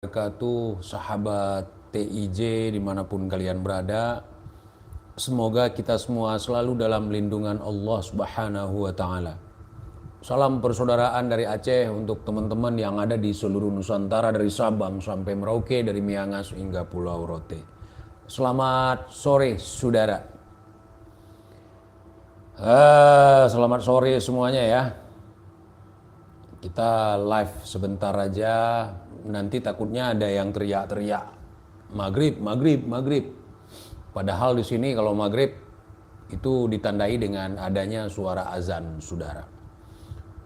Wabarakatuh, sahabat TIJ dimanapun kalian berada. Semoga kita semua selalu dalam lindungan Allah Subhanahu wa Ta'ala. Salam persaudaraan dari Aceh untuk teman-teman yang ada di seluruh Nusantara, dari Sabang sampai Merauke, dari Miangas hingga Pulau Rote. Selamat sore saudara. Selamat sore semuanya ya. Kita live sebentar aja, nanti takutnya ada yang teriak-teriak maghrib, maghrib, maghrib. Padahal di sini kalau maghrib itu ditandai dengan adanya suara azan, saudara.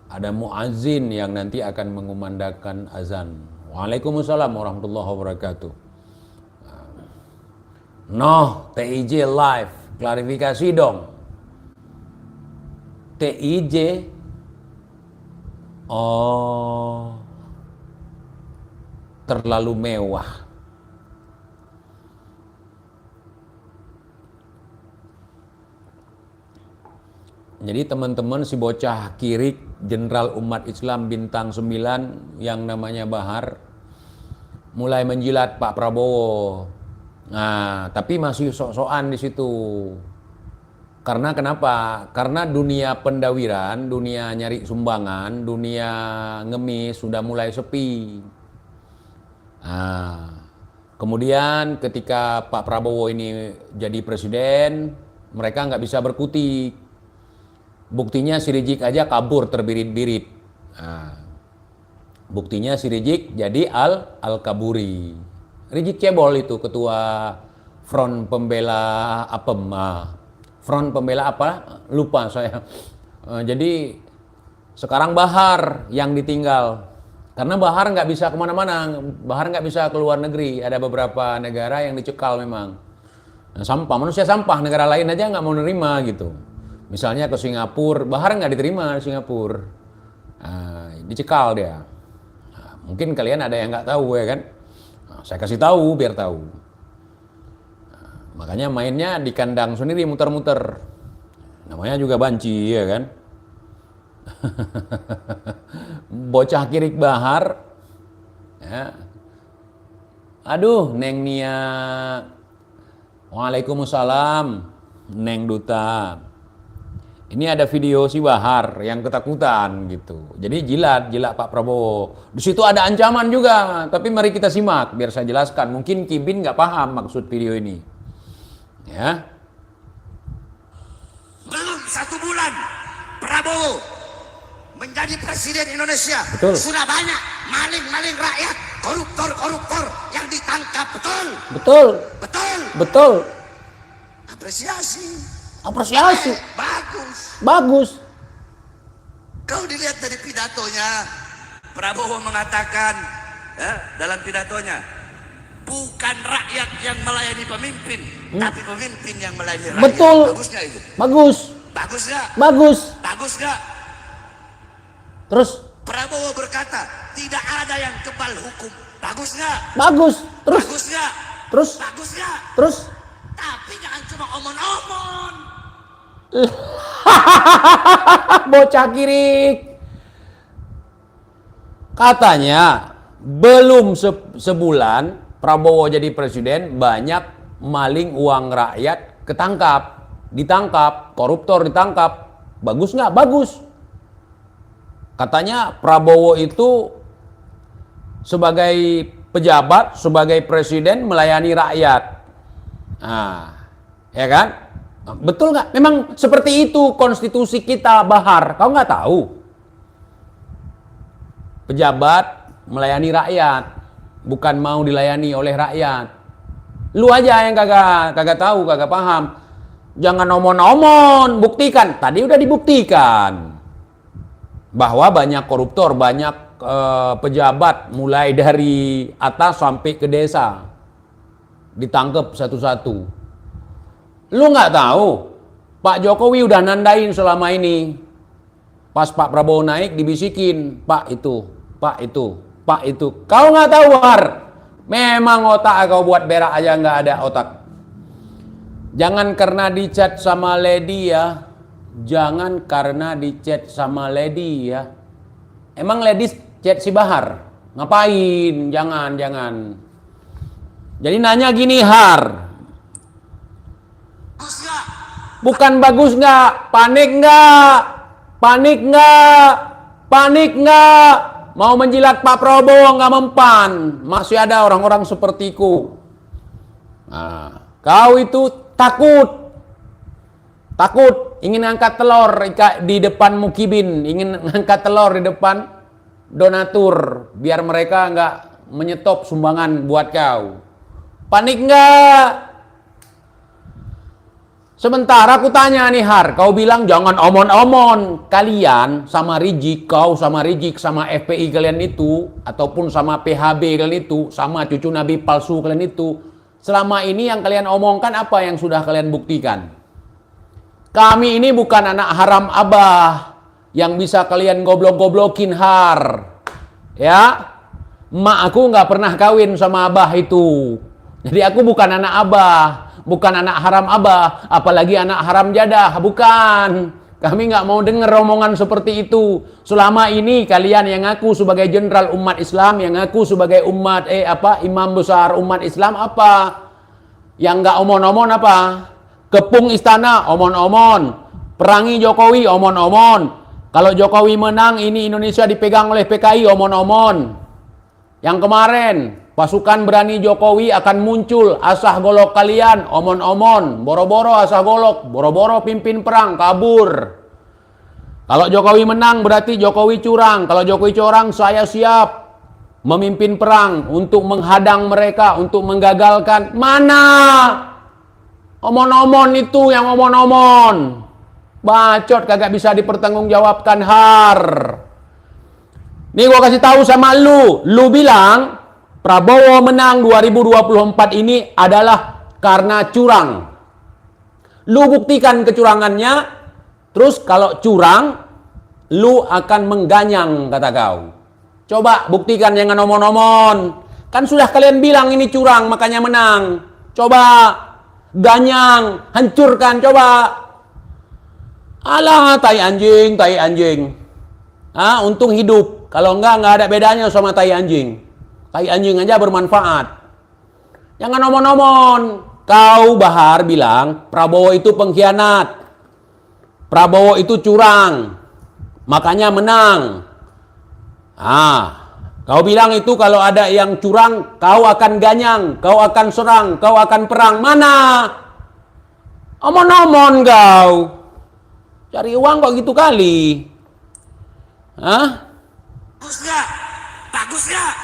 Ada muazzin yang nanti akan mengumandangkan azan. Waalaikumsalam warahmatullahi wabarakatuh. Noh, TIJ live, klarifikasi dong. TIJ, oh, terlalu mewah. Jadi teman-teman, si bocah kirik jenderal umat Islam bintang 9 yang namanya Bahar mulai menjilat Pak Prabowo. Nah, tapi masih sok-sokan di situ. Karena kenapa? Karena dunia pendawiran, dunia nyari sumbangan, dunia ngemis sudah mulai sepi. Nah, kemudian ketika Pak Prabowo ini jadi presiden, mereka nggak bisa berkutik. Buktinya si Rizik aja kabur terbirit-birit. Nah, buktinya si Rizik jadi al-kaburi. Rizik cebol itu ketua Front Pembela Apem. Front Pembela apa? Lupa saya. Jadi sekarang Bahar yang ditinggal. Karena Bahar nggak bisa kemana-mana, Bahar nggak bisa ke luar negeri. Ada beberapa negara yang dicekal memang. Nah, sampah, manusia sampah, negara lain aja nggak mau nerima gitu. Misalnya ke Singapura, Bahar nggak diterima di Singapura. Nah, dicekal dia. Nah, mungkin kalian ada yang nggak tahu ya kan? Nah, saya kasih tahu biar tahu. Nah, makanya mainnya di kandang sendiri muter-muter. Namanya juga banci ya kan? Bocah kirik Bahar ya. Aduh, Neng Nia. Waalaikumsalam, Neng Duta. Ini ada video si Bahar yang ketakutan gitu. Jadi jilat Pak Prabowo. Di situ ada ancaman juga, tapi mari kita simak biar saya jelaskan. Mungkin Kibin nggak paham maksud video ini. Ya. Belum 1 bulan Prabowo menjadi presiden Indonesia. Betul. Sudah banyak maling-maling rakyat, koruptor-koruptor yang ditangkap. Betul. Betul. Betul. Betul. Apresiasi. Bagus. Kau dilihat dari pidatonya, Prabowo mengatakan dalam pidatonya, bukan rakyat yang melayani pemimpin, tapi pemimpin yang melayani rakyat. Betul. Bagus nggak itu? Bagus. Bagus nggak? Bagus. Bagus nggak? Terus? Prabowo berkata, tidak ada yang kebal hukum. Bagus nggak? Bagus. Terus? Bagus nggak? Terus? Bagus nggak? Terus? Tapi jangan cuma omong-omong. Bocah kirik. Katanya belum sebulan Prabowo jadi presiden, banyak maling uang rakyat ketangkap, ditangkap, koruptor ditangkap. Bagus nggak? Bagus. Katanya Prabowo itu sebagai pejabat, sebagai presiden melayani rakyat. Nah, ya kan? Betul nggak? Memang seperti itu konstitusi kita, Bahar. Kau nggak tahu? Pejabat melayani rakyat, bukan mau dilayani oleh rakyat. Lu aja yang kagak tahu, kagak paham. Jangan omon-omon, buktikan. Tadi udah dibuktikan bahwa banyak koruptor, banyak pejabat mulai dari atas sampai ke desa ditangkap satu-satu. Lu nggak tahu, Pak Jokowi udah nandain selama ini. Pas Pak Prabowo naik dibisikin, Pak itu, Pak itu, Pak itu. Kau nggak tahu, Bahar. Memang otak kau buat berak aja nggak ada otak. Jangan karena dicat sama lady ya. Jangan karena dicat sama lady ya. Emang ladies chat si Bahar? Ngapain? Jangan. Jadi nanya gini, Har. Bagus nggak? Bukan bagus nggak? Panik nggak? Panik nggak? Panik nggak? Mau menjilat Pak Prabowo nggak mempan. Masih ada orang-orang sepertiku. Nah, kau itu takut. Takut. Ingin angkat telur di depan mukibin. Ingin angkat telur di depan donatur, biar mereka nggak menyetop sumbangan buat kau. Panik nggak? Sementara aku tanya nih, Har, kau bilang jangan omon-omon. Kalian sama Rizik, kau sama Rizik, sama FPI kalian itu, ataupun sama PHB kalian itu, sama cucu Nabi palsu kalian itu, selama ini yang kalian omongkan apa yang sudah kalian buktikan? Kami ini bukan anak haram Abah yang bisa kalian goblok-goblokin, Har. Ya, emak aku nggak pernah kawin sama Abah itu. Jadi aku bukan anak Abah, bukan anak haram Abah, apalagi anak haram Jadah, bukan. Kami nggak mau dengar omongan seperti itu. Selama ini kalian yang ngaku sebagai jenderal umat Islam, yang ngaku sebagai imam besar umat Islam apa? Yang nggak omon-omon apa? Kepung istana, omon-omon. Perangi Jokowi, omon-omon. Kalau Jokowi menang, ini Indonesia dipegang oleh PKI, omon-omon. Yang kemarin, pasukan berani Jokowi akan muncul, asah golok kalian, omon-omon. Boro-boro asah golok, boro-boro pimpin perang, kabur. Kalau Jokowi menang, berarti Jokowi curang. Kalau Jokowi curang, saya siap memimpin perang untuk menghadang mereka, untuk menggagalkan. Mana? Omon-omon itu yang omon-omon. Bacot kagak bisa dipertanggungjawabkan, Har. Nih gua kasih tahu sama lu. Lu bilang Prabowo menang 2024 ini adalah karena curang. Lu buktikan kecurangannya. Terus kalau curang, lu akan mengganyang, kata kau. Coba buktikan, jangan omon-omon. Kan sudah kalian bilang ini curang, makanya menang. Coba ganyang, hancurkan, coba. Alah, tai anjing. Untung hidup. Kalau nggak ada bedanya sama tai anjing. Tai anjing aja bermanfaat. Jangan omon-omon. Kau, Bahar, bilang Prabowo itu pengkhianat. Prabowo itu curang. Makanya menang. Kau bilang itu kalau ada yang curang, kau akan ganyang, kau akan serang, kau akan perang. Mana? Omon-omon kau. Cari uang kok gitu kali. Bagus nggak? Bagus nggak?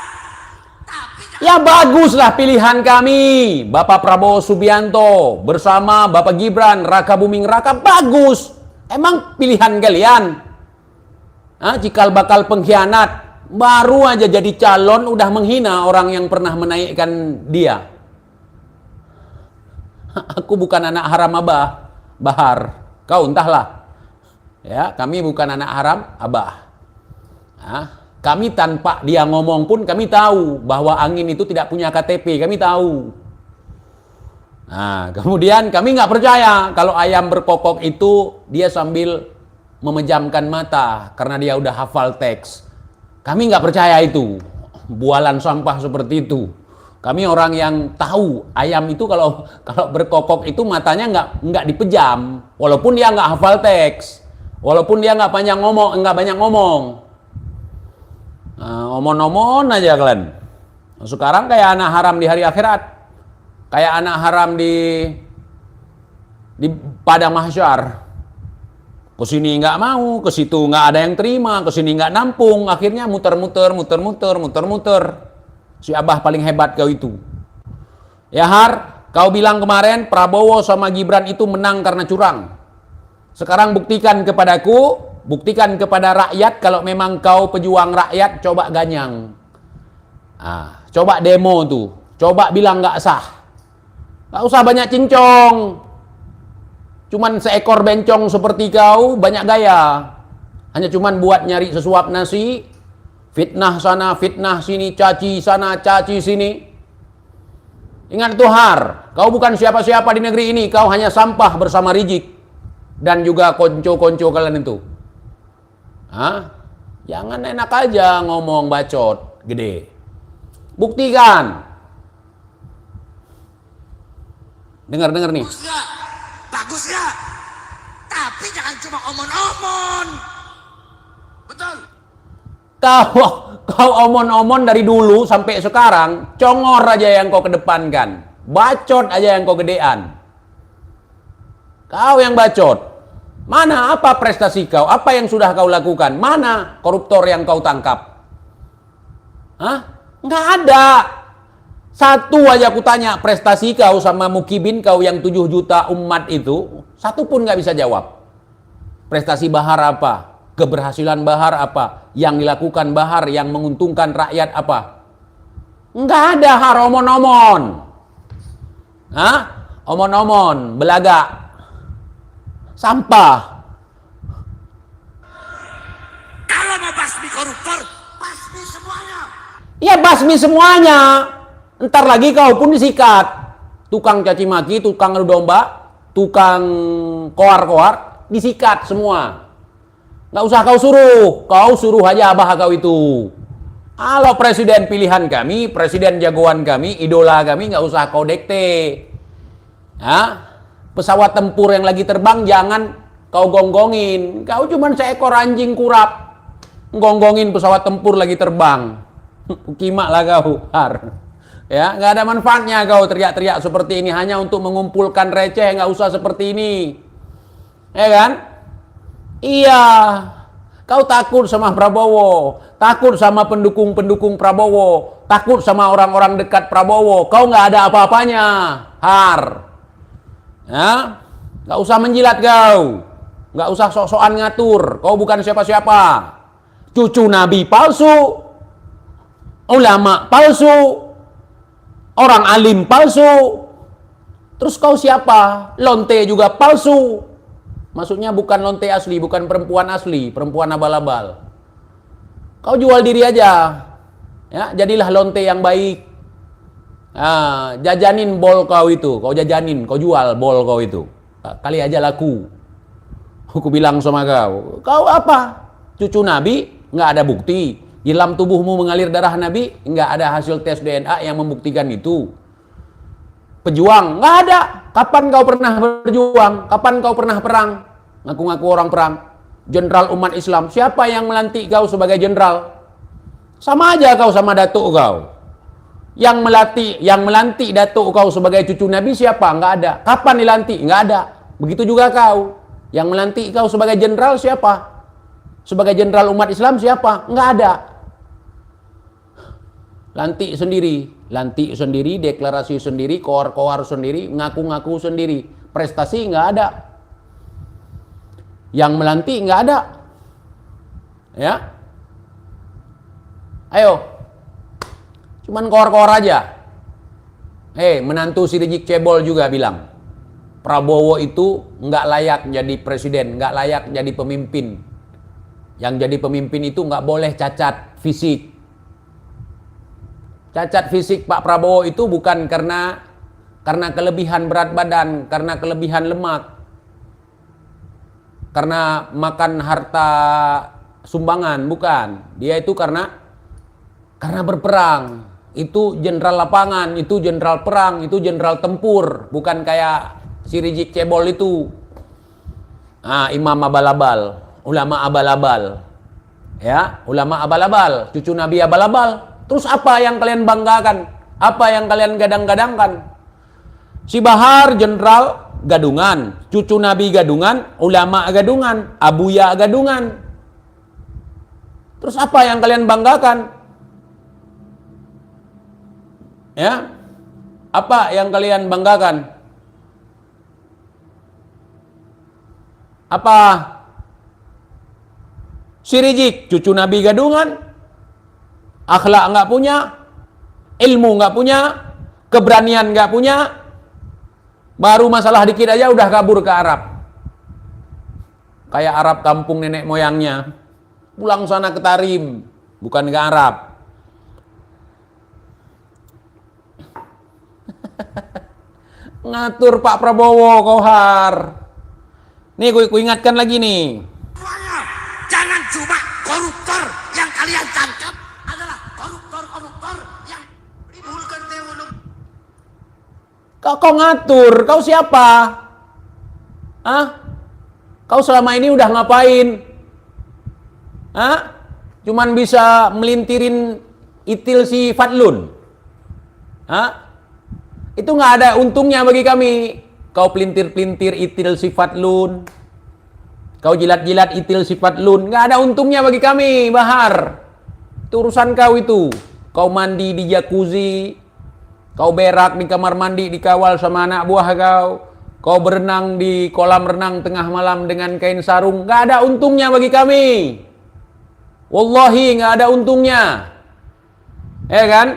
Ya baguslah pilihan kami. Bapak Prabowo Subianto bersama Bapak Gibran Raka Buming Raka, bagus. Emang pilihan kalian? Cikal bakal pengkhianat. Baru aja jadi calon udah menghina orang yang pernah menaikkan dia. Aku bukan anak haram Abah, Bahar. Kau entahlah. Ya, kami bukan anak haram Abah. Kami tanpa dia ngomong pun kami tahu bahwa angin itu tidak punya KTP, kami tahu. Kemudian kami nggak percaya kalau ayam berkokok itu dia sambil memejamkan mata karena dia udah hafal teks. Kami nggak percaya itu, bualan sampah seperti itu. Kami orang yang tahu ayam itu kalau berkokok itu matanya nggak dipejam, walaupun dia nggak hafal teks. Walaupun dia nggak banyak ngomong, omon-omon aja kalian. Sekarang kayak anak haram di hari akhirat, kayak anak haram di padang mahsyar. Kesini nggak mau, ke situ nggak ada yang terima, kesini nggak nampung, akhirnya muter-muter. Si Abah paling hebat kau itu. Ya Har, kau bilang kemarin Prabowo sama Gibran itu menang karena curang. Sekarang buktikan kepadaku, buktikan kepada rakyat kalau memang kau pejuang rakyat, coba ganyang. Coba demo tuh, coba bilang nggak sah. Nggak usah banyak cincong. Cuman seekor bencong seperti kau, banyak gaya. Hanya cuman buat nyari sesuap nasi, fitnah sana, fitnah sini, caci sana, caci sini. Ingat tuh Har, kau bukan siapa-siapa di negeri ini, kau hanya sampah bersama Rizik. Dan juga konco-konco kalian itu. Jangan enak aja ngomong bacot. gede. Buktikan. Dengar nih. Bagus nggak? Bagus nggak? Tapi jangan cuma omon-omon. Betul. Kau omon-omon dari dulu sampai sekarang, congor aja yang kau kedepankan. Bacot aja yang kau gedean. Kau yang bacot. Mana apa prestasi kau? Apa yang sudah kau lakukan? Mana koruptor yang kau tangkap? Hah? Nggak ada. Satu aja aku tanya, prestasi kau sama Mukibin kau yang 7 juta umat itu, satu pun nggak bisa jawab. Prestasi Bahar apa? Keberhasilan Bahar apa? Yang dilakukan Bahar yang menguntungkan rakyat apa? Nggak ada, har omon-omon. Hah? Omon-omon, belaga. Sampah. Kalau mau basmi koruptor, basmi semuanya. Ya basmi semuanya. Ntar lagi kau pun disikat. Tukang caci maki, tukang adu domba, tukang koar-koar, disikat semua. Nggak usah kau suruh aja abah kau itu. Kalau presiden pilihan kami, presiden jagoan kami, idola kami, nggak usah kau dekte. Hah? Pesawat tempur yang lagi terbang jangan kau gonggongin. Kau cuman seekor anjing kurap. Gonggongin pesawat tempur lagi terbang. Kimak lah kau. Ya, nggak ada manfaatnya kau teriak-teriak seperti ini hanya untuk mengumpulkan receh, nggak usah seperti ini. Ya kan? Iya. Kau takut sama Prabowo, takut sama pendukung-pendukung Prabowo, takut sama orang-orang dekat Prabowo. Kau nggak ada apa-apanya, har. Ya, nggak usah menjilat kau, nggak usah sok-sokan ngatur. Kau bukan siapa-siapa. Cucu Nabi palsu, ulama palsu, orang alim palsu. Terus kau siapa? Lonte juga palsu. Maksudnya bukan lonte asli, bukan perempuan asli, perempuan abal-abal. Kau jual diri aja. Ya, jadilah lonte yang baik. Nah, jajanin bol kau itu, kau jajanin, kau jual bol kau itu. Kali aja laku. Aku bilang sama kau apa? Cucu Nabi, nggak ada bukti. Di dalam tubuhmu mengalir darah Nabi, nggak ada hasil tes DNA yang membuktikan itu. Pejuang, nggak ada. Kapan kau pernah berjuang? Kapan kau pernah perang? Ngaku-ngaku orang perang. Jenderal umat Islam, siapa yang melantik kau sebagai jenderal? Sama aja kau sama datuk kau. Yang melantik datuk kau sebagai cucu Nabi siapa? Nggak ada. Kapan dilantik? Nggak ada. Begitu juga kau. Yang melantik kau sebagai jenderal siapa? Sebagai jenderal umat Islam siapa? Nggak ada. Lantik sendiri, deklarasi sendiri, koar-koar sendiri, ngaku-ngaku sendiri. Prestasi nggak ada. Yang melantik nggak ada. Ya. Ayo. Cuman koar-koar aja. Menantu si Rizik Cebol juga bilang, Prabowo itu nggak layak jadi presiden, nggak layak jadi pemimpin. Yang jadi pemimpin itu nggak boleh cacat fisik. Cacat fisik Pak Prabowo itu bukan karena kelebihan berat badan, karena kelebihan lemak, karena makan harta sumbangan, bukan. Dia itu karena berperang. Itu jenderal lapangan, itu jenderal perang, itu jenderal tempur, bukan kayak si Rizik Cebol itu. Imam abal-abal, ulama abal-abal. Ya, ulama abal-abal, cucu Nabi abal-abal. Terus apa yang kalian banggakan? Apa yang kalian gadang-gadangkan? Si Bahar jenderal gadungan, cucu Nabi gadungan, ulama gadungan, abuya gadungan. Terus apa yang kalian banggakan? Ya? Apa yang kalian banggakan? Apa? Si Rizik, cucu Nabi gadungan, akhlak nggak punya, ilmu nggak punya, keberanian nggak punya, baru masalah dikit aja udah kabur ke Arab. Kayak Arab kampung nenek moyangnya. Pulang sana ke Tarim, bukan ke Arab. Ngatur Pak Prabowo, Kohar. Nih, ku ingatkan lagi nih. Jangan cuma koruptor yang kalian tangkap adalah koruptor Kau ngatur, kau siapa? Hah? Kau selama ini udah ngapain? Hah? Cuman bisa melintirin itil si Fadlun. Hah? Itu nggak ada untungnya bagi kami. Kau pelintir-pelintir itil si Fadlun. Kau jilat-jilat itil si Fadlun. Nggak ada untungnya bagi kami, Bahar. Itu urusan kau itu. Kau mandi di jacuzzi. Kau berak di kamar mandi dikawal sama anak buah kau. Kau berenang di kolam renang tengah malam dengan kain sarung. Nggak ada untungnya bagi kami. Wallahi nggak ada untungnya. Ya kan?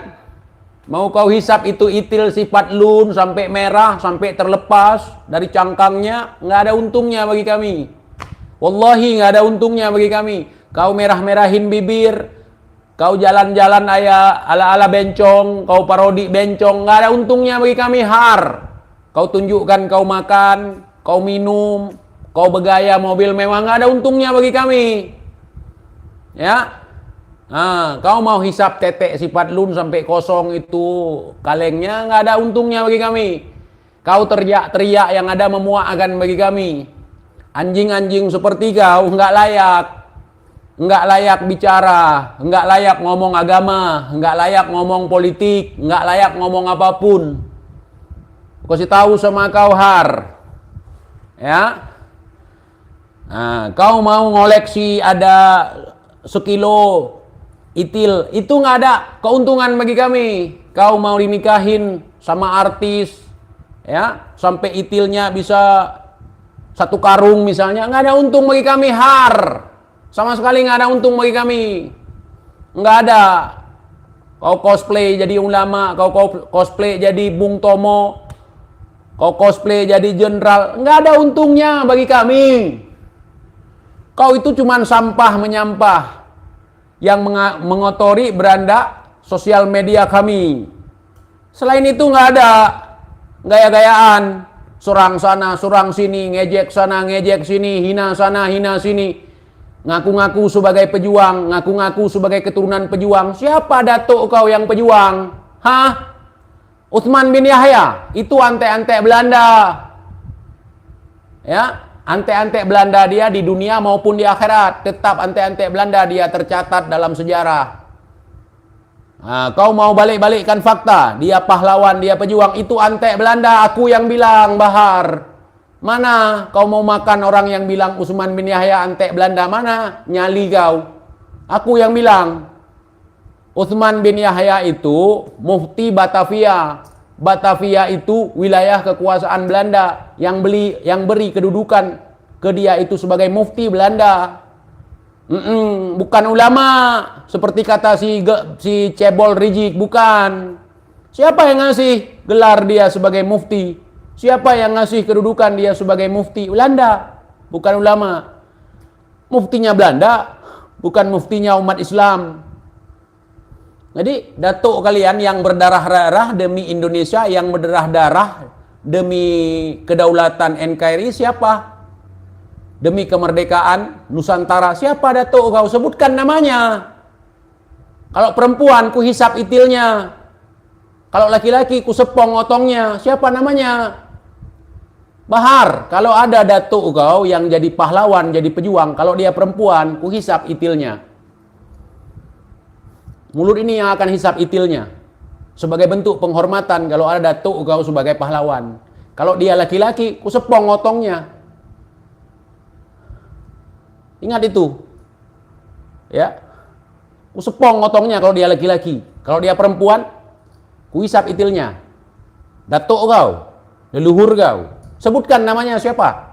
Mau kau hisap itu itil si Fadlun sampai merah, sampai terlepas dari cangkangnya, nggak ada untungnya bagi kami. Wallahi nggak ada untungnya bagi kami. Kau merah-merahin bibir, kau jalan-jalan ala-ala bencong, kau parodi bencong, nggak ada untungnya bagi kami, Har. Kau tunjukkan kau makan, kau minum, kau bergaya mobil mewah, nggak ada untungnya bagi kami. Ya, kau mau hisap tetek si Fadlun sampai kosong itu kalengnya, nggak ada untungnya bagi kami. Kau teriak-teriak yang ada memuakkan bagi kami. Anjing-anjing seperti kau nggak layak bicara, nggak layak ngomong agama, nggak layak ngomong politik, nggak layak ngomong apapun. Kasih tahu sama kau, Har. Ya, kau mau ngoleksi ada sekilo itil, itu nggak ada keuntungan bagi kami. Kau mau dinikahin sama artis, ya, sampai itilnya bisa 1 karung misalnya, nggak ada untung bagi kami, Har. Sama sekali nggak ada untung bagi kami. Nggak ada. Kau cosplay jadi ulama, kau cosplay jadi Bung Tomo, kau cosplay jadi jenderal, nggak ada untungnya bagi kami. Kau itu cuman sampah menyampah yang mengotori beranda sosial media kami. Selain itu nggak ada gaya-gayaan, serang sana, serang sini, ngejek sana, ngejek sini, hina sana, hina sini. Ngaku-ngaku sebagai pejuang, ngaku-ngaku sebagai keturunan pejuang. Siapa datuk kau yang pejuang? Hah? Utsman bin Yahya, itu antek-antek Belanda. Ya, antek-antek Belanda dia di dunia maupun di akhirat, tetap antek-antek Belanda dia tercatat dalam sejarah. Kau mau balik-balikkan fakta, dia pahlawan, dia pejuang, itu antek Belanda, aku yang bilang, Bahar. Mana kau mau makan orang yang bilang Utsman bin Yahya antek Belanda? Mana nyali kau? Aku yang bilang. Utsman bin Yahya itu mufti Batavia. Batavia itu wilayah kekuasaan Belanda yang beri kedudukan ke dia itu sebagai mufti Belanda. Bukan ulama seperti kata si Cebol Rijik, bukan. Siapa yang ngasih gelar dia sebagai mufti? Siapa yang ngasih kedudukan dia sebagai mufti? Belanda, bukan ulama. Muftinya Belanda, bukan muftinya umat Islam. Jadi datuk kalian yang berdarah-darah demi Indonesia, yang berdarah-darah demi kedaulatan NKRI siapa? Demi kemerdekaan Nusantara siapa datuk kau? Sebutkan namanya. Kalau perempuan ku hisap itilnya. Kalau laki-laki ku sepong otongnya. Siapa namanya? Bahar, kalau ada datuk kau yang jadi pahlawan, jadi pejuang, kalau dia perempuan, ku hisap itilnya. Mulut ini yang akan hisap itilnya. Sebagai bentuk penghormatan kalau ada datuk kau sebagai pahlawan. Kalau dia laki-laki, ku sepong otongnya. Ingat itu. Ya. Ku sepong otongnya kalau dia laki-laki. Kalau dia perempuan, ku hisap itilnya. Datuk kau, leluhur kau. Sebutkan namanya siapa.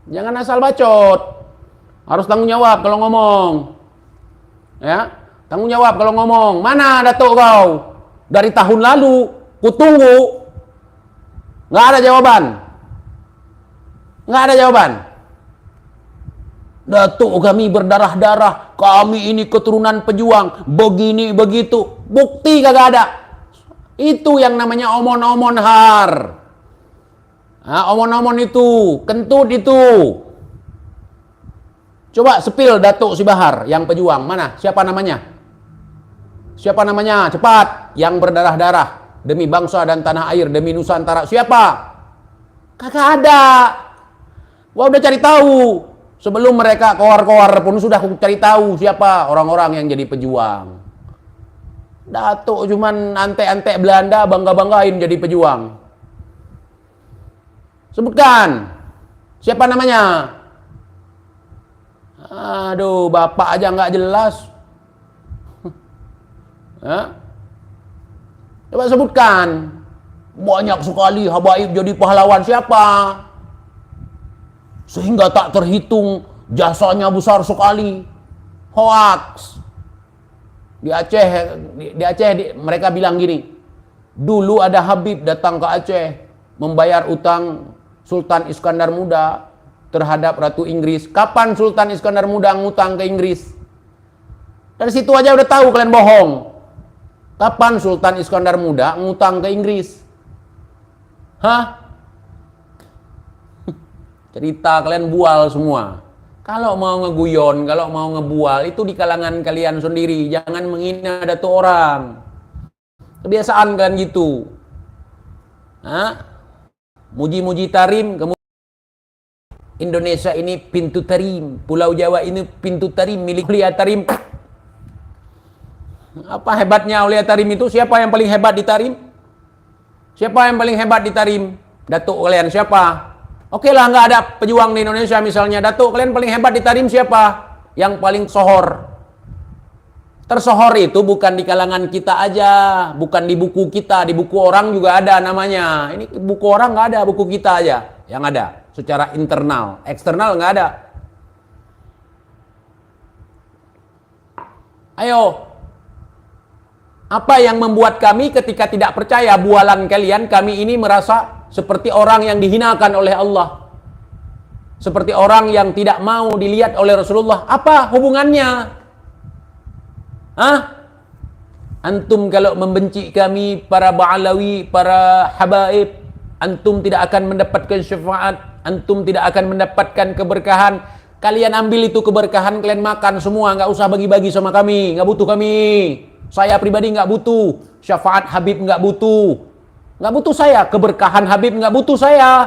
Jangan asal bacot. Harus tanggung jawab kalau ngomong. Ya, tanggung jawab kalau ngomong. Mana datuk kau? Dari tahun lalu, ku tunggu. Nggak ada jawaban. Nggak ada jawaban. Datuk kami berdarah-darah. Kami ini keturunan pejuang. Begini, begitu. Bukti kagak ada. Itu yang namanya omon-omon, Har. Omon-omon itu, kentut itu. Coba sepil datuk si Bahar yang pejuang. Mana? Siapa namanya? Siapa namanya? Cepat. Yang berdarah-darah. demi bangsa dan tanah air, demi Nusantara. Siapa? Kagak ada. Gua udah cari tahu. Sebelum mereka koar-koar pun sudah aku cari tahu siapa orang-orang yang jadi pejuang. Datuk cuman antek-antek Belanda bangga-banggain jadi pejuang. Sebutkan. Siapa namanya? Aduh, bapak aja nggak jelas. Coba sebutkan. Banyak sekali habaib jadi pahlawan. Siapa? Sehingga tak terhitung jasanya besar sekali. Hoax. Di Aceh mereka bilang gini. Dulu ada Habib datang ke Aceh membayar utang Sultan Iskandar Muda terhadap Ratu Inggris. Kapan Sultan Iskandar Muda ngutang ke Inggris? Dari situ aja udah tahu kalian bohong. Kapan Sultan Iskandar Muda ngutang ke Inggris? Hah? Cerita kalian bual semua. Kalau mau ngeguyon, kalau mau ngebual, itu di kalangan kalian sendiri. Jangan menghina datuk orang. Kebiasaan kan gitu. Hah? Muji-muji tarim, kemudian Indonesia ini pintu tarim. Pulau Jawa ini pintu tarim milik Aulia Tarim. Apa hebatnya Aulia Tarim itu? Siapa yang paling hebat di tarim? Siapa yang paling hebat di tarim? Datuk kalian siapa? Oke lah, nggak ada pejuang di Indonesia misalnya. Datuk kalian paling hebat di tarim siapa? Yang paling sohor. Tersohor itu bukan di kalangan kita aja, bukan di buku kita, di buku orang juga ada namanya. Ini buku orang nggak ada, buku kita aja yang ada. Secara internal, eksternal nggak ada. Ayo, apa yang membuat kami ketika tidak percaya bualan kalian, kami ini merasa seperti orang yang dihinakan oleh Allah. Seperti orang yang tidak mau dilihat oleh Rasulullah. Apa hubungannya? Antum kalau membenci kami, para Ba'alawi, para Habaib, antum tidak akan mendapatkan syafaat, antum tidak akan mendapatkan keberkahan. Kalian ambil itu keberkahan, kalian makan semua, nggak usah bagi-bagi sama kami, nggak butuh kami. Saya pribadi nggak butuh syafaat Habib, nggak butuh saya keberkahan Habib, nggak butuh saya.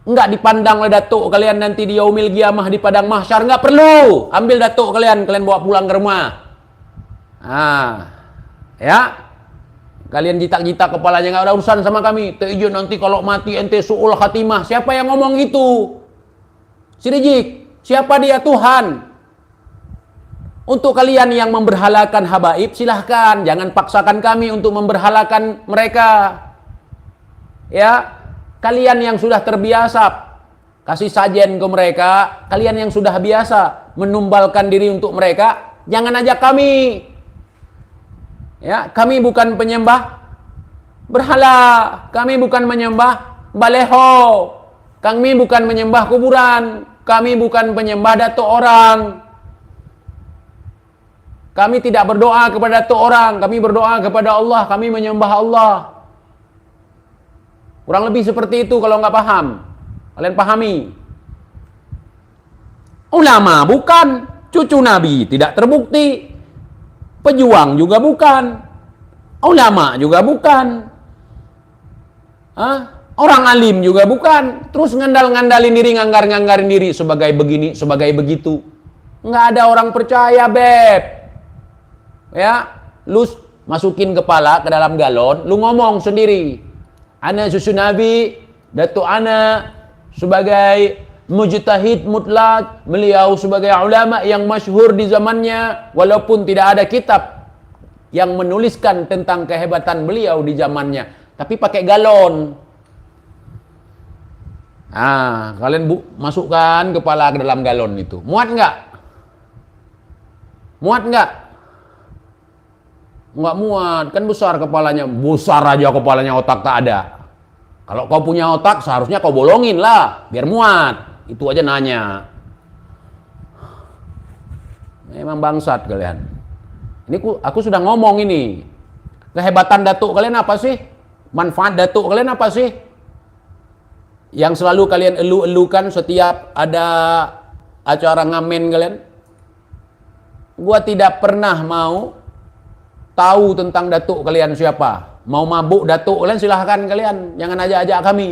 Nggak dipandang oleh datuk kalian nanti di yaumil qiyamah di padang mahsyar, nggak perlu. Ambil datuk kalian bawa pulang ke rumah. Ya, kalian jitak-jitak kepalanya, nggak ada urusan sama kami. Tejo nanti kalau mati ente su'ul khatimah. Siapa yang ngomong itu? Si Rijik. Siapa dia? Tuhan. Untuk kalian yang memberhalakan habaib, silahkan. Jangan paksakan kami untuk memberhalakan mereka. Ya, kalian yang sudah terbiasa kasih sajen ke mereka, kalian yang sudah biasa menumbalkan diri untuk mereka, jangan ajak kami. Ya, kami bukan penyembah berhala, kami bukan menyembah baleho, kami bukan menyembah kuburan, kami bukan penyembah datuk orang. Kami tidak berdoa kepada datuk orang, kami berdoa kepada Allah, kami menyembah Allah. Kurang lebih seperti itu kalau nggak paham. Kalian pahami. Ulama bukan, cucu Nabi tidak terbukti. Pejuang juga bukan. Ulama juga bukan. Orang alim juga bukan. Terus ngandal-ngandalin diri, nganggar-nganggarin diri sebagai begini, sebagai begitu. Nggak ada orang percaya, Beb. Ya, lu masukin kepala ke dalam galon, lu ngomong sendiri. Ana susu Nabi, Datuk ana sebagai mujtahid mutlak, beliau sebagai ulama yang masyhur di zamannya, walaupun tidak ada kitab yang menuliskan tentang kehebatan beliau di zamannya, tapi pakai galon. Kalian masukkan kepala ke dalam galon itu. Muat nggak? Muat nggak? Nggak muat, kan besar kepalanya. Besar aja kepalanya, otak tak ada. Kalau kau punya otak, seharusnya kau bolongin lah, biar muat. Itu aja nanya. Memang bangsat kalian. Ini aku sudah ngomong ini. Kehebatan datuk kalian apa sih? Manfaat datuk kalian apa sih? Yang selalu kalian elu-elukan setiap ada acara ngamen kalian. Gua tidak pernah mau tahu tentang datuk kalian siapa. Mau mabuk Datuk kalian silahkan kalian, jangan ajak-ajak kami.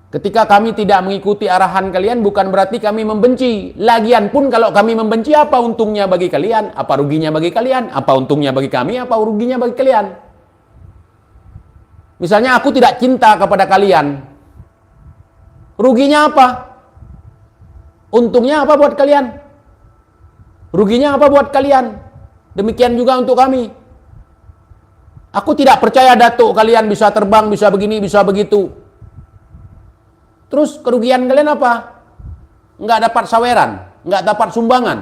Ketika kami tidak mengikuti arahan kalian bukan berarti kami membenci. Lagian pun kalau kami membenci, apa untungnya bagi kalian? Apa ruginya bagi kalian? Apa untungnya bagi kami? Apa ruginya bagi kalian? Misalnya aku tidak cinta kepada kalian. Ruginya apa? Untungnya apa buat kalian? Ruginya apa buat kalian? Demikian juga untuk kami. Aku tidak percaya Datuk kalian bisa terbang, bisa begini, bisa begitu. Terus kerugian kalian apa? Nggak dapat saweran, nggak dapat sumbangan,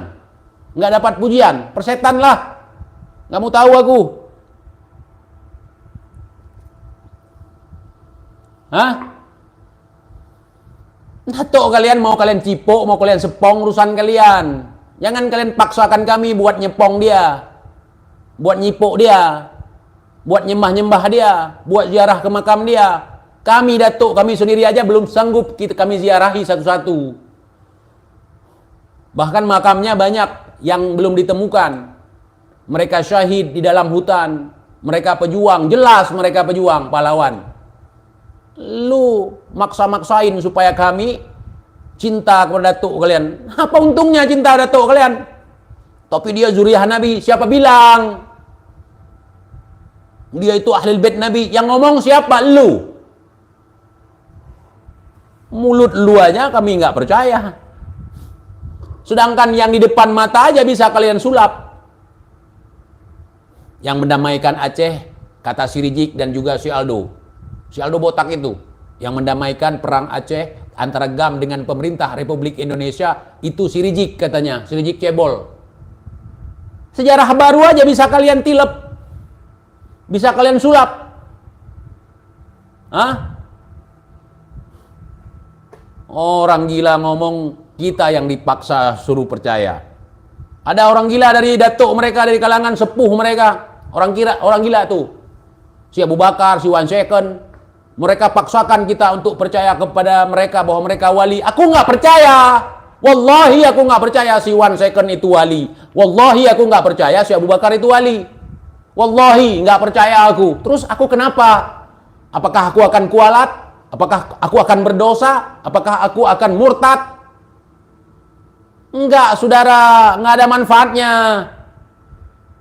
nggak dapat pujian, persetan lah. Nggak mau tahu aku. Hah? Datuk kalian mau kalian cipok, mau kalian sepong urusan kalian. Jangan kalian paksakan kami buat nyepong dia, buat nyipok dia, buat nyembah-nyembah dia, buat ziarah ke makam dia. Kami Datuk, kami sendiri aja belum sanggup kami ziarahi satu-satu. Bahkan makamnya banyak yang belum ditemukan. Mereka syahid di dalam hutan. Mereka pejuang, jelas mereka pejuang, pahlawan. Lu maksa-maksain supaya kami cinta kepada Datuk kalian. Apa untungnya cinta Datuk kalian? Tapi dia zuriyah Nabi, siapa bilang? Dia itu ahli bait Nabi. Yang ngomong siapa? Lu. Mulut lu aja kami nggak percaya. Sedangkan yang di depan mata aja bisa kalian sulap. Yang mendamaikan Aceh, kata si Rijik dan juga si Aldo. Si Aldo botak itu. Yang mendamaikan perang Aceh antara GAM dengan pemerintah Republik Indonesia. Itu si Rijik katanya. Si Rijik cebol. Sejarah baru aja bisa kalian tilep. Bisa kalian sulap. Hah? Orang gila ngomong, kita yang dipaksa suruh percaya. Ada orang gila dari datuk mereka, dari kalangan sepuh mereka. Orang gila tuh. Si Abu Bakar, si One Second. Mereka paksakan kita untuk percaya kepada mereka bahwa mereka wali. Aku nggak percaya. Wallahi aku nggak percaya si One Second itu wali. Wallahi aku nggak percaya si Abu Bakar itu wali. Wallahi nggak percaya aku. Terus aku kenapa? Apakah aku akan kualat? Apakah aku akan berdosa? Apakah aku akan murtad? Enggak, saudara, enggak ada manfaatnya.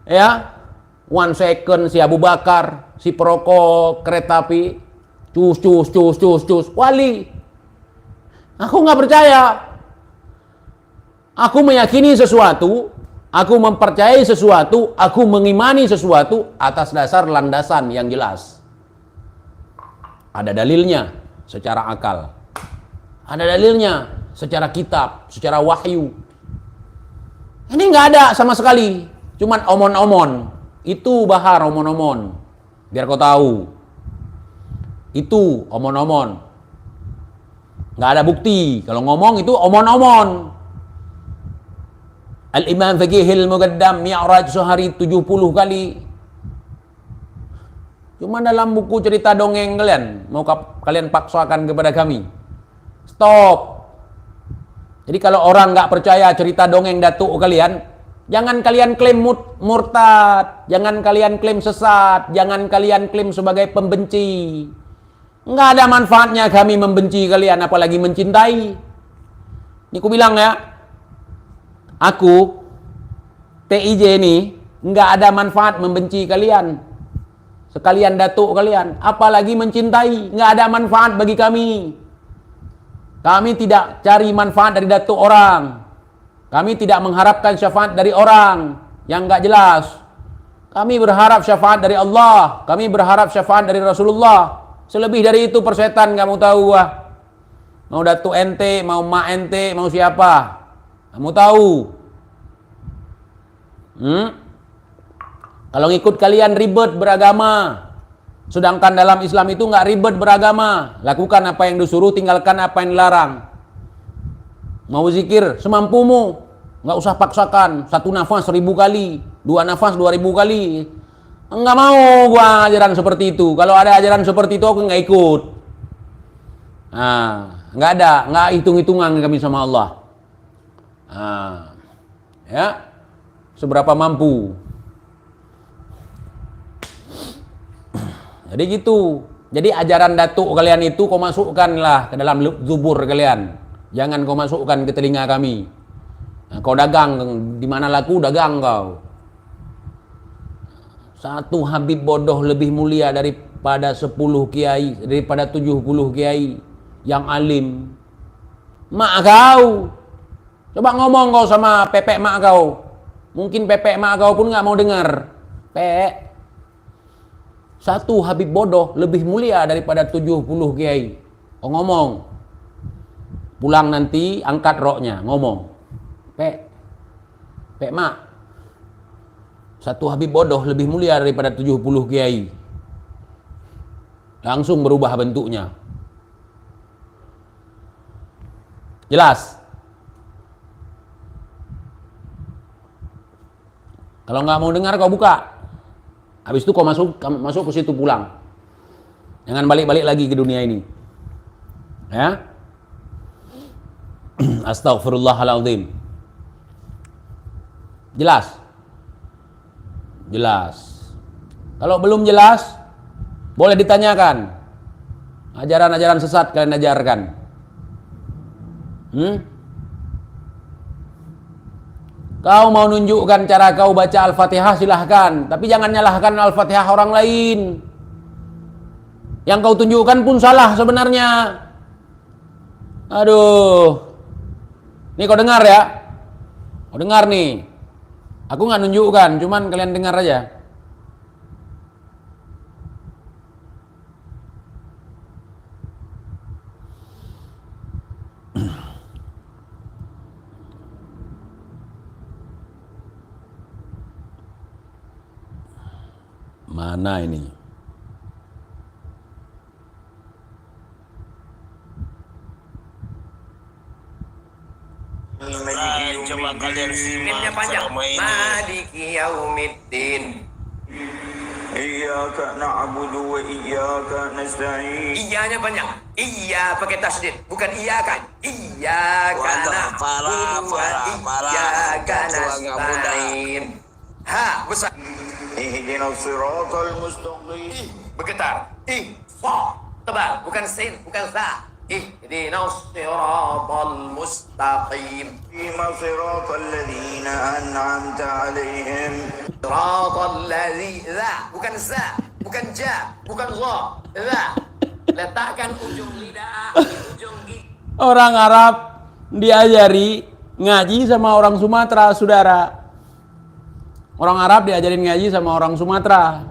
Ya, One Second, si Abu Bakar, si perokok kereta api, cus, wali. Aku nggak percaya. Aku meyakini sesuatu, aku mempercayai sesuatu, aku mengimani sesuatu atas dasar landasan yang jelas. Ada dalilnya secara akal. Ada dalilnya secara kitab, secara wahyu. Ini nggak ada sama sekali. Cuman omon-omon. Itu Bahar omon-omon. Biar kau tahu. Itu omon-omon. Nggak ada bukti. Kalau ngomong itu omon-omon. Al-Imam Faqihil Muqaddam Mi'raj sehari 70 kali. Cuma dalam buku cerita dongeng kalian, mau kalian paksakan kepada kami. Stop. Jadi kalau orang nggak percaya cerita dongeng datuk kalian, jangan kalian klaim murtad, jangan kalian klaim sesat, jangan kalian klaim sebagai pembenci. Nggak ada manfaatnya kami membenci kalian, apalagi mencintai. Ini aku bilang ya, aku, TIJ ini, nggak ada manfaat membenci kalian. Sekalian datuk kalian, apalagi mencintai, nggak ada manfaat bagi kami. Kami tidak cari manfaat dari datuk orang. Kami tidak mengharapkan syafaat dari orang yang nggak jelas. Kami berharap syafaat dari Allah. Kami berharap syafaat dari Rasulullah. Selebih dari itu persetan nggak mau tahu gua. Mau datuk ente, mau mak ente, mau siapa? Nggak mau tahu. Kalau ngikut kalian ribet beragama. Sedangkan dalam Islam itu nggak ribet beragama. Lakukan apa yang disuruh, tinggalkan apa yang dilarang. Mau zikir semampumu. Nggak usah paksakan. 1 nafas 1000 kali. 2 nafas 2000 kali. Nggak mau gua ajaran seperti itu. Kalau ada ajaran seperti itu aku nggak ikut. Nah, nggak ada. Nggak hitung-hitungan kami sama Allah. Nah, ya. Seberapa mampu. Jadi gitu. Jadi ajaran datuk kalian itu kau masukkanlah ke dalam zubur kalian. Jangan kau masukkan ke telinga kami. Nah, kau dagang, di mana laku dagang kau. Satu Habib bodoh lebih mulia daripada 10 kiai, daripada 70 kiai yang alim. Mak kau. Coba ngomong kau sama pepek mak kau. Mungkin pepek mak kau pun nggak mau dengar. Pek. Satu Habib bodoh lebih mulia daripada 70 kiai. Oh ngomong. Pulang nanti angkat roknya, ngomong. Pek mak. Satu Habib bodoh lebih mulia daripada 70 kiai. Langsung berubah bentuknya. Jelas? Kalau nggak mau dengar kau buka. Habis itu kau masuk ke situ pulang. Jangan balik-balik lagi ke dunia ini. Ya? Astaghfirullahaladzim. Jelas? Jelas. Kalau belum jelas, boleh ditanyakan. Ajaran-ajaran sesat kalian ajarkan. Kau mau nunjukkan cara kau baca Al-Fatihah silahkan. Tapi jangan nyalahkan Al-Fatihah orang lain. Yang kau tunjukkan pun salah sebenarnya. Aduh. Nih kau dengar ya. Kau dengar nih. Aku nggak nunjukkan, cuman kalian dengar aja. Mana ini? Coba kalian simak selama ini. Maliki yaumiddin. Iyyaka na'budu wa iyyaka nasta'in. Iyanya banyak. Iya pakai tasdid, bukan iya kan? Iyyaka na'budu wa iyyaka nasta'in. Ha besar. Ihdinas siratal mustaqim. Bergetar. Fa tebal, bukan sin, bukan sa. Ihdinas siratal mustaqim. Siratal ladzina an'amta 'alaihim. Siratal ladzina, bukan za, bukan ja, bukan za. Za. Letakkan ujung lidah di ujung gigi. Orang Arab diajari ngaji sama orang Sumatera, saudara. Orang Arab diajarin ngaji sama orang Sumatera.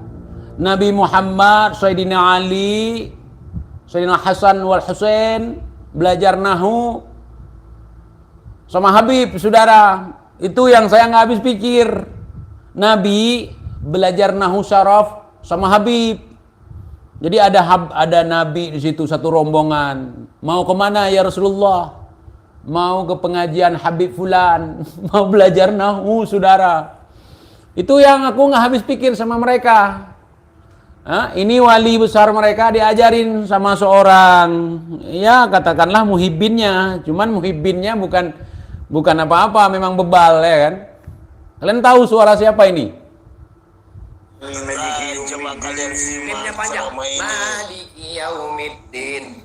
Nabi Muhammad, Sayyidina Ali, Sayyidina Hasan wal Husain belajar nahu sama Habib, saudara. Itu yang saya nggak habis pikir. Nabi belajar nahu syaraf sama Habib. Jadi ada Nabi di situ satu rombongan. Mau kemana ya Rasulullah? Mau ke pengajian Habib Fulan. Mau belajar nahu, saudara. Itu yang aku nggak habis pikir sama mereka. Ini wali besar mereka diajarin sama seorang, ya katakanlah muhibbinnya. Cuman muhibbinnya bukan apa-apa, memang bebal ya kan. Kalian tahu suara siapa ini? Coba kalian simak selama ini. Maliki yaumiddin.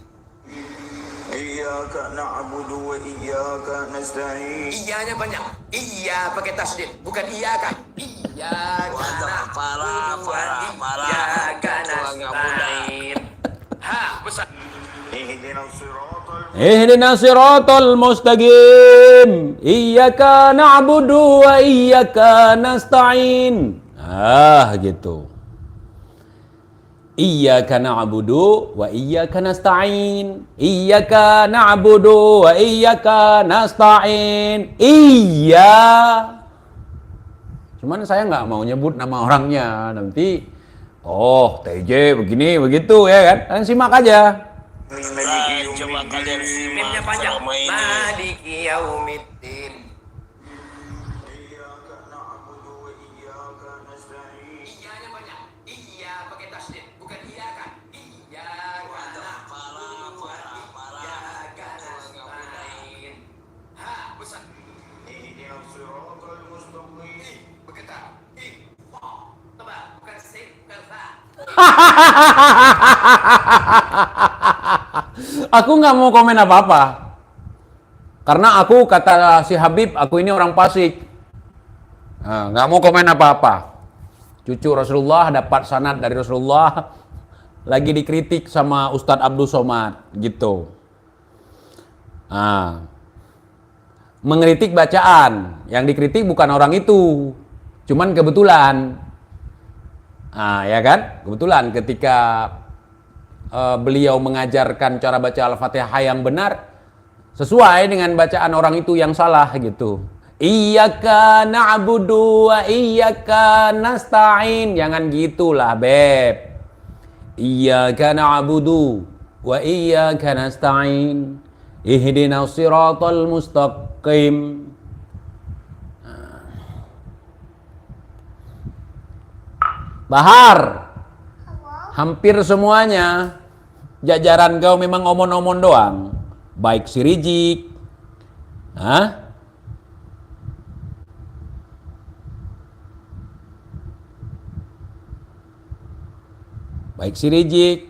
Iyyaka na'budu wa iyyaka nasta'in. Iyanya banyak. Iya pakai tasdid, bukan iya kan? Iyyaka na'budu wa iyyaka nasta'in. Ha besar. Ihdinas siratal mustaqim. Iyyaka na'budu wa iyyaka nasta'in. Gitu. Iyyaka na'budu wa iyyaka nasta'in. Iyyaka na'budu wa iyyaka nasta'in. Iya. Cuman saya nggak mau nyebut nama orangnya. Nanti, TJ begini, begitu ya kan. Kalian simak aja. Coba kalian simak selama ini. Maliki yaumiddin. Iyanya banyak. Iya pakai tasdid, bukan iya kan? Iyyaka na'budu wa iyyaka nasta'in. Ha besar. Bergetar. Fa tebal, bukan sin, bukan sa. Aku nggak mau komen apa-apa. Karena aku, kata si Habib, aku ini orang fasik. Nah, nggak mau komen apa-apa. Cucu Rasulullah dapat sanad dari Rasulullah, lagi dikritik sama Ustadz Abdul Somad, gitu. Nah, mengkritik bacaan, yang dikritik bukan orang itu, cuman kebetulan. Nah, ya kan? Kebetulan ketika beliau mengajarkan cara baca Al-Fatihah yang benar, sesuai dengan bacaan orang itu yang salah, gitu. Iyyaka na'budu wa iyyaka nasta'in. Jangan gitulah, Beb. Iyyaka na'budu wa iyyaka nasta'in. Ihdinas siratal mustaqim. Bahar, hampir semuanya jajaran kau memang omon-omon doang. Baik si Rijik, hah? Baik si Rijik,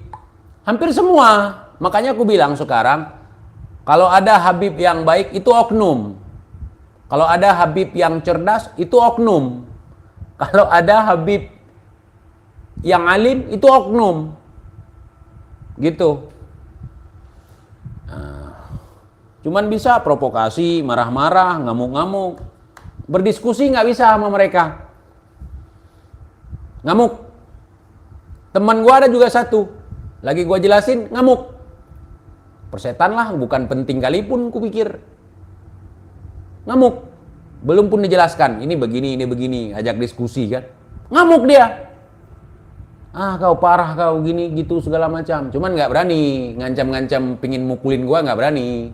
hampir semua. Makanya aku bilang sekarang, kalau ada Habib yang baik itu oknum. Kalau ada Habib yang cerdas itu oknum. Kalau ada Habib yang alim itu oknum. Gitu. Cuman bisa provokasi, marah-marah, ngamuk-ngamuk. Berdiskusi nggak bisa sama mereka. Ngamuk. Teman gua ada juga satu. Lagi gua jelasin, ngamuk. Persetan lah, bukan penting kali pun kupikir. Ngamuk. Belum pun dijelaskan, ini begini, ajak diskusi kan. Ngamuk dia. Ah, kau parah kau, gini, gitu, segala macam. Cuman nggak berani, ngancam-ngancam pingin mukulin gua nggak berani.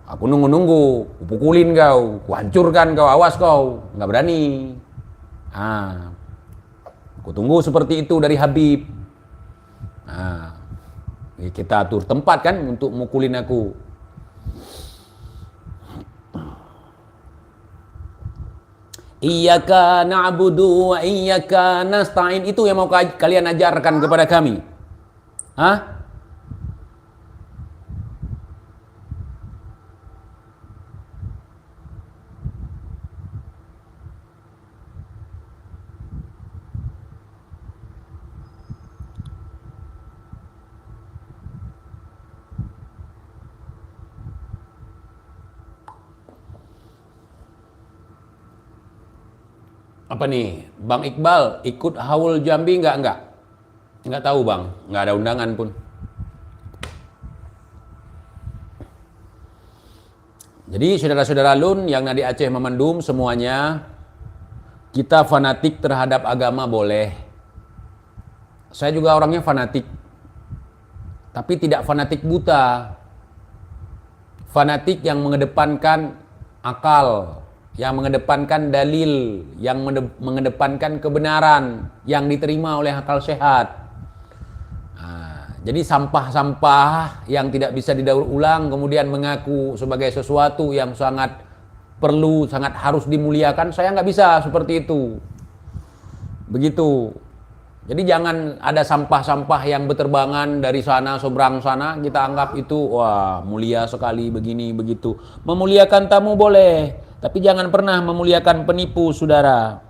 Aku nunggu-nunggu, pukulin kau, hancurkan kau, awas kau, nggak berani. Aku tunggu seperti itu dari Habib. Kita atur tempat kan untuk mukulin aku. Iyyaka na'budu wa iyyaka nasta'in. Itu yang mau kalian ajarkan kepada kami. Hah? Apa nih, Bang Iqbal ikut haul Jambi enggak? Enggak tahu Bang, enggak ada undangan pun. Jadi saudara-saudara Lun yang di Aceh Memendum semuanya, kita fanatik terhadap agama boleh. Saya juga orangnya fanatik, tapi tidak fanatik buta. Fanatik yang mengedepankan akal, yang mengedepankan dalil, yang mengedepankan kebenaran yang diterima oleh akal sehat. Jadi sampah-sampah yang tidak bisa didaur ulang kemudian mengaku sebagai sesuatu yang sangat perlu, sangat harus dimuliakan, saya nggak bisa seperti itu. Begitu. Jadi jangan ada sampah-sampah yang berterbangan dari sana seberang sana, kita anggap itu wah mulia sekali begini begitu. Memuliakan tamu boleh, tapi jangan pernah memuliakan penipu, saudara.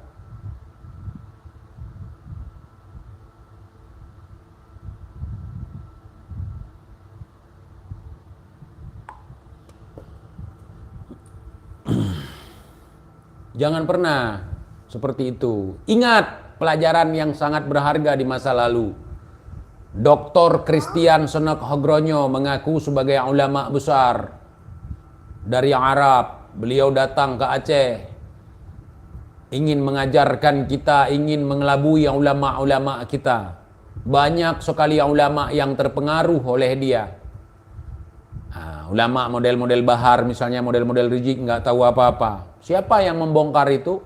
Jangan pernah seperti itu. Ingat pelajaran yang sangat berharga di masa lalu. Dr. Christian Senok Hogronyo mengaku sebagai ulama besar dari Arab. Beliau datang ke Aceh, ingin mengajarkan kita, ingin mengelabui ulama-ulama kita. Banyak sekali ulama yang terpengaruh oleh dia. Ulama model-model Bahar, misalnya model-model Rijik, nggak tahu apa-apa. Siapa yang membongkar itu?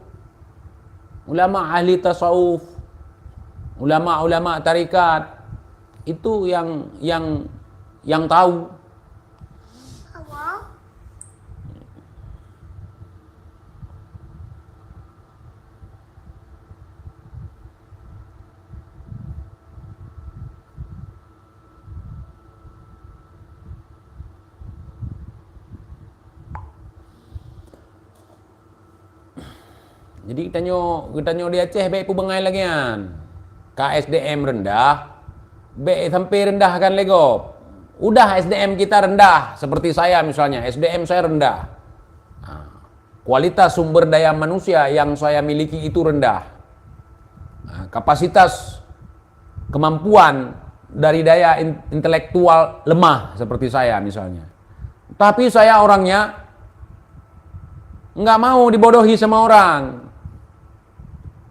Ulama ahli tasawuf, ulama-ulama tarikat. Itu yang tahu. Jadi kita nyo di Aceh baik pu bengai lagian. KSDM rendah, baik sampai rendah kan lego. Udah SDM kita rendah, seperti saya misalnya, SDM saya rendah. Nah, kualitas sumber daya manusia yang saya miliki itu rendah. Nah, kapasitas kemampuan dari daya intelektual lemah seperti saya misalnya. Tapi saya orangnya nggak mau dibodohi sama orang.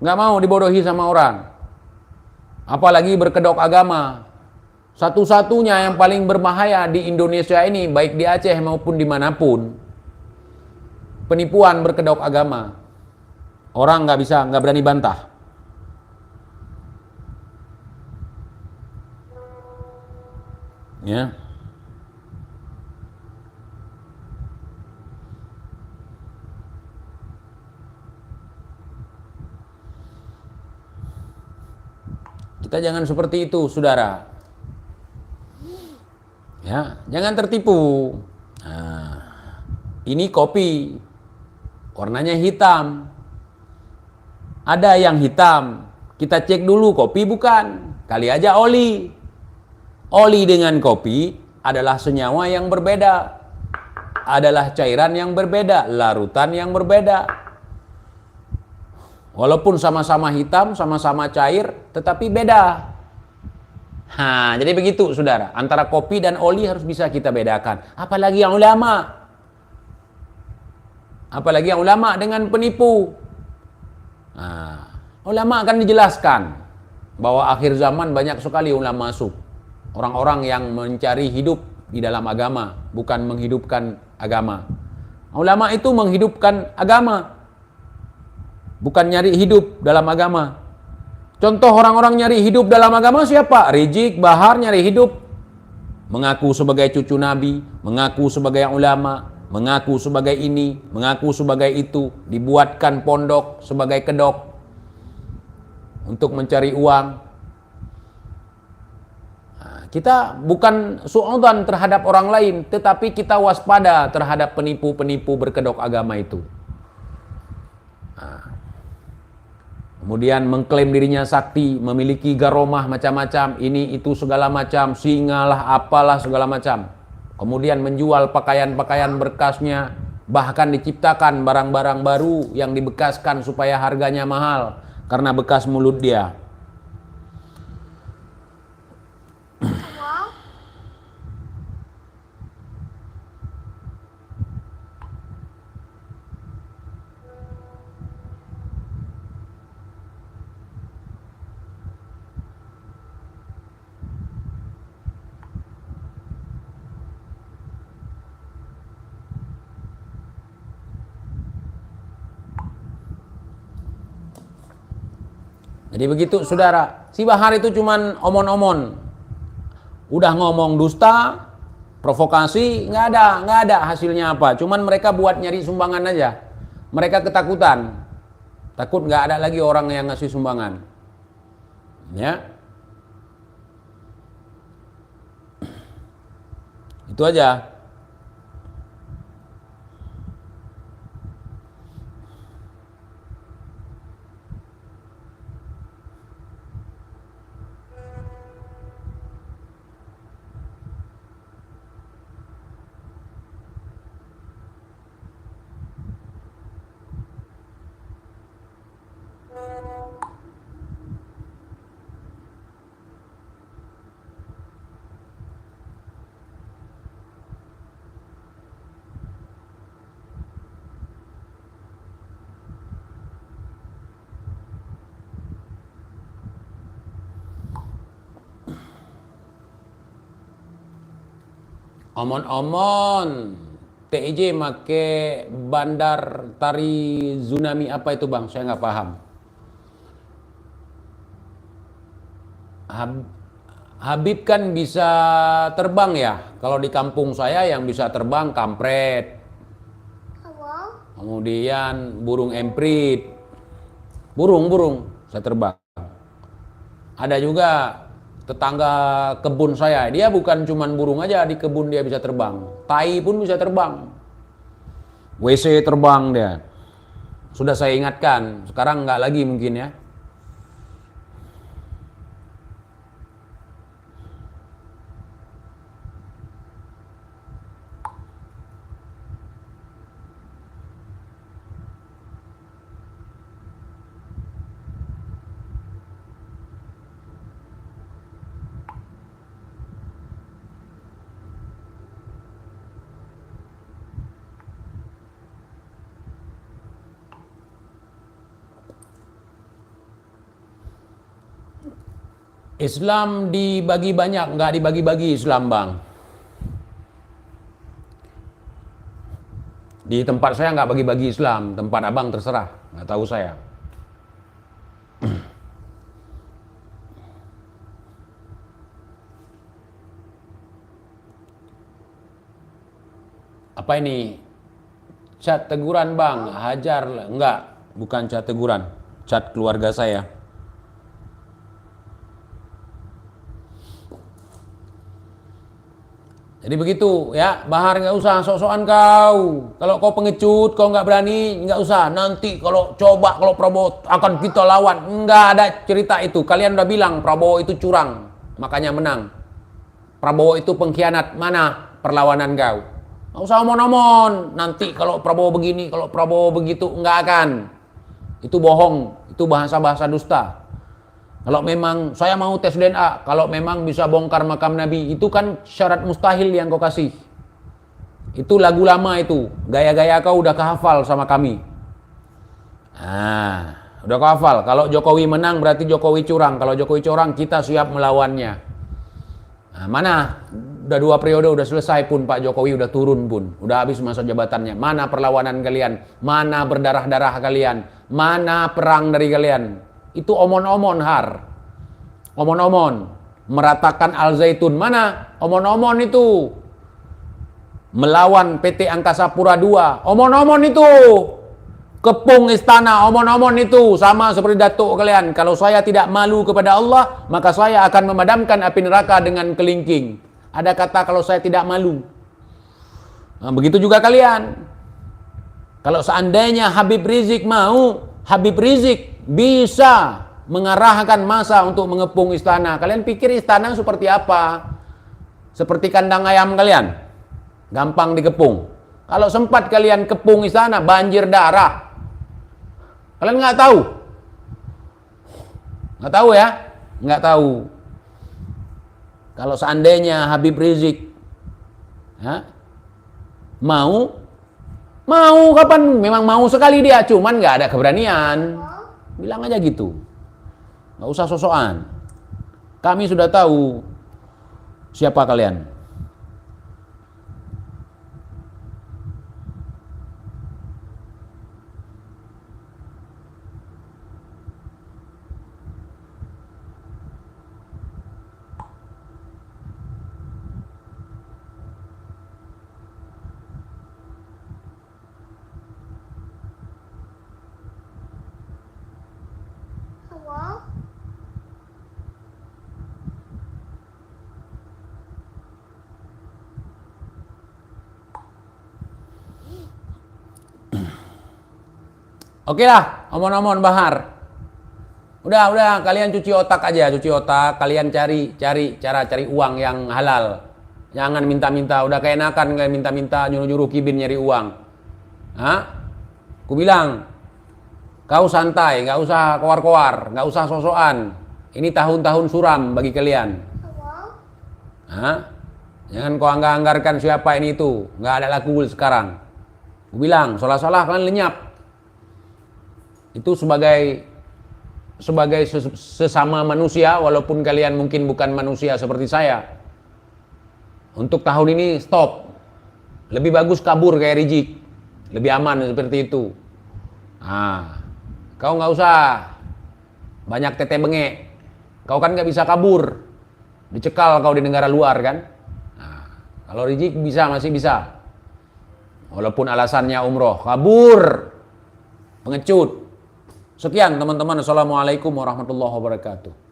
Nggak mau dibodohi sama orang. Apalagi berkedok agama. Satu-satunya yang paling berbahaya di Indonesia ini, baik di Aceh maupun dimanapun, penipuan berkedok agama. Orang nggak berani bantah. Ya. Kita jangan seperti itu, saudara. Ya, jangan tertipu. Nah, ini kopi, warnanya hitam. Ada yang hitam, kita cek dulu kopi bukan, kali aja oli. Oli dengan kopi adalah senyawa yang berbeda, adalah cairan yang berbeda, larutan yang berbeda. Walaupun sama-sama hitam, sama-sama cair, tetapi beda. Nah, jadi begitu saudara, antara kopi dan oli harus bisa kita bedakan. Apalagi yang ulama. Apalagi yang ulama dengan penipu. Nah, ulama akan dijelaskan bahwa akhir zaman banyak sekali ulama masuk. Orang-orang yang mencari hidup di dalam agama, bukan menghidupkan agama. Ulama itu menghidupkan agama, bukan nyari hidup dalam agama. Contoh orang-orang nyari hidup dalam agama siapa? Rizik, Bahar nyari hidup. Mengaku sebagai cucu Nabi, mengaku sebagai ulama, mengaku sebagai ini, mengaku sebagai itu. Dibuatkan pondok sebagai kedok untuk mencari uang. Nah, kita bukan suudzon terhadap orang lain, tetapi kita waspada terhadap penipu-penipu berkedok agama itu. Nah, kemudian mengklaim dirinya sakti, memiliki garomah macam-macam, ini itu segala macam, singalah apalah segala macam. Kemudian menjual pakaian-pakaian bekasnya, bahkan diciptakan barang-barang baru yang dibekaskan supaya harganya mahal karena bekas mulut dia. Jadi begitu saudara, si Bahar itu cuman omon-omon. Udah ngomong dusta, provokasi, nggak ada hasilnya apa. Cuman mereka buat nyari sumbangan aja. Mereka ketakutan. Takut nggak ada lagi orang yang ngasih sumbangan. Ya. Itu aja. Omon-omon, TIJ make bandar tari tsunami apa itu bang? Saya nggak paham. Habib kan bisa terbang ya. Kalau di kampung saya yang bisa terbang kampret. Kemudian burung emprit. Burung saya terbang. Ada juga tetangga kebun saya, dia bukan cuman burung aja, di kebun dia bisa terbang. Tai pun bisa terbang. WC terbang dia. Sudah saya ingatkan, sekarang nggak lagi mungkin ya. Islam dibagi banyak, nggak dibagi-bagi Islam, Bang. Di tempat saya nggak bagi-bagi Islam, tempat abang terserah, nggak tahu saya. Apa ini? Cat teguran, Bang, hajar. Enggak, bukan cat teguran, cat keluarga saya. Jadi begitu ya, Bahar, nggak usah sok-sokan kau. Kalau kau pengecut, kau nggak berani, nggak usah. Nanti kalau Prabowo akan kita lawan, nggak ada cerita itu. Kalian udah bilang Prabowo itu curang, makanya menang. Prabowo itu pengkhianat, mana perlawanan kau? Nggak usah omon-omon. Nanti kalau Prabowo begini, kalau Prabowo begitu, nggak akan. Itu bohong, itu bahasa-bahasa dusta. Kalau memang saya mau tes DNA, kalau memang bisa bongkar makam Nabi, itu kan syarat mustahil yang kau kasih. Itu lagu lama itu, gaya-gaya kau udah kehafal sama kami. Nah, udah kehafal. Kalau Jokowi menang berarti Jokowi curang. Kalau Jokowi curang, kita siap melawannya. Nah, mana? Udah 2 periode, udah selesai pun Pak Jokowi udah turun pun. Udah habis masa jabatannya. Mana perlawanan kalian? Mana berdarah-darah kalian? Mana perang dari kalian? Itu omon-omon, Har. Omon-omon. Meratakan Al Zaitun. Mana? Omon-omon itu. Melawan PT Angkasa Pura II. Omon-omon itu. Kepung istana. Omon-omon itu. Sama seperti datuk kalian. Kalau saya tidak malu kepada Allah, maka saya akan memadamkan api neraka dengan kelingking. Ada kata kalau saya tidak malu. Nah, begitu juga kalian. Kalau seandainya Habib Rizik mau, Habib Rizik bisa mengarahkan massa untuk mengepung istana. Kalian pikir istana seperti apa? Seperti kandang ayam kalian? Gampang dikepung. Kalau sempat kalian kepung istana, banjir darah. Kalian nggak tahu? Nggak tahu ya? Nggak tahu. Kalau seandainya Habib Rizik mau kapan? Memang mau sekali dia, cuman nggak ada keberanian. Bilang aja gitu. Nggak usah sosokan. Kami sudah tahu siapa kalian. Oke lah, omon-omon Bahar. Udah, kalian cuci otak aja, cuci otak. Kalian cari cara cari uang yang halal. Jangan minta-minta, udah keenakan kalian minta-minta, nyuruh-nyuruh Kibin nyari uang. Ku bilang, kau santai, nggak usah koar-koar, nggak usah sosokan. Ini tahun-tahun suram bagi kalian. Jangan kau anggarkan siapa ini itu, nggak ada laku sekarang. Ku bilang, salah-salah kalian lenyap. Itu sebagai sesama manusia, walaupun kalian mungkin bukan manusia seperti saya. Untuk tahun ini stop. Lebih bagus kabur kayak Rizik. Lebih aman seperti itu. Kau nggak usah banyak tete bengek. Kau kan nggak bisa kabur. Dicekal kau di negara luar kan. Kalau Rizik bisa, masih bisa. Walaupun alasannya umroh. Kabur. Pengecut. Sekian teman-teman. Assalamualaikum warahmatullahi wabarakatuh.